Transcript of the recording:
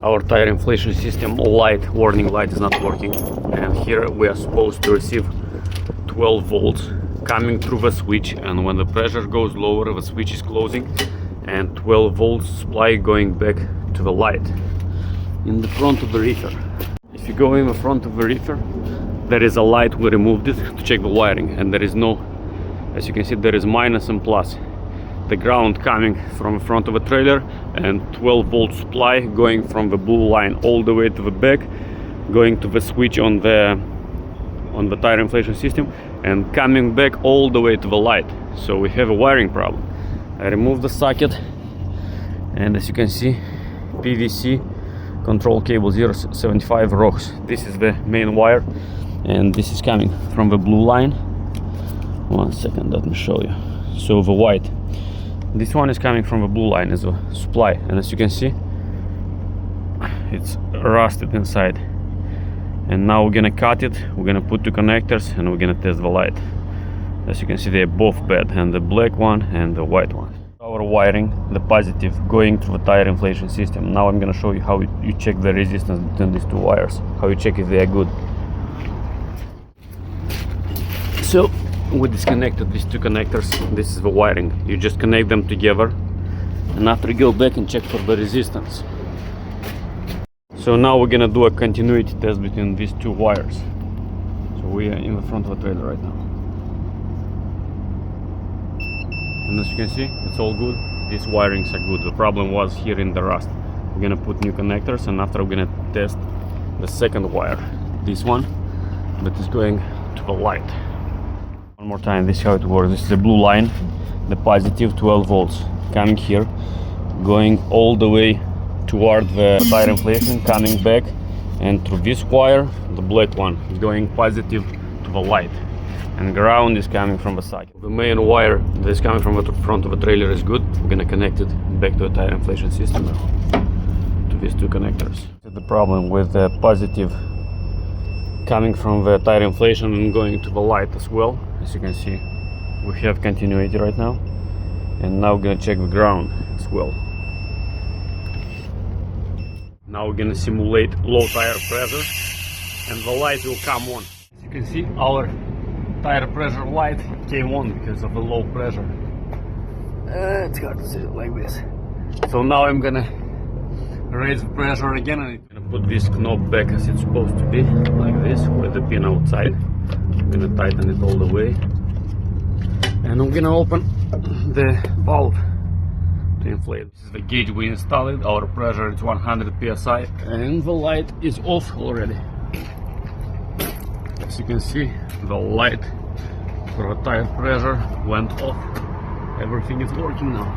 Our tire inflation system light, warning light, is not working, and here we are supposed to receive 12 volts coming through the switch, and when the pressure goes lower the switch is closing and 12 volts supply going back to the light in the front of the reefer. If you go in the front of the reefer, there is a light. We removed it to check the wiring, and there is no, as you can see, there is minus and plus. The ground coming from the front of a trailer and 12 volt supply going from the blue line all the way to the back, going to the switch on the tire inflation system and coming back all the way to the light. So we have a wiring problem. I removed the socket, and as you can see, PVC control cable 075 ROX. This is the main wire, and this is coming from the blue line. One second, let me show you. So the white, this one is coming from the blue line as a supply, and as you can see, it's rusted inside. And now we're gonna cut it, we're gonna put two connectors, and we're gonna test the light. As you can see, they're both bad, and the black one and the white one. Our wiring, the positive going to the tire inflation system. Now I'm gonna show you how you check the resistance between these two wires, how you check if they are good. So we disconnected these two connectors. This is the wiring. You just connect them together, and after you go back and check for the resistance. So now we're gonna do a continuity test between these two wires. So we are in the front of the trailer right now, and as you can see, it's all good. These wirings are good. The problem was here in the rust. We're gonna put new connectors, and after we're gonna test the second wire, this one, but it's going to the light. One more time, this is how it works. This is the blue line, the positive 12 volts coming here, going all the way toward the tire inflation, coming back, and through this wire, the black one, is going positive to the light, and ground is coming from the socket. The main wire that is coming from the front of the trailer is good. We're gonna connect it back to the tire inflation system to these two connectors. The problem with the positive coming from the tire inflation and going to the light as well. As you can see, we have continuity right now, and now we're gonna check the ground as well. Now we're gonna simulate low tire pressure, and the light will come on. As you can see, our tire pressure light came on because of the low pressure. It's hard to see it like this. So now I'm gonna raise the pressure again, and I'm gonna put this knob back as it's supposed to be, like this, with the pin outside. I'm gonna tighten it all the way, and I'm gonna open the valve to inflate. This is the gauge we installed. Our pressure is 100 psi, and the light is off already. As you can see, the light for the tire pressure went off. Everything is working now.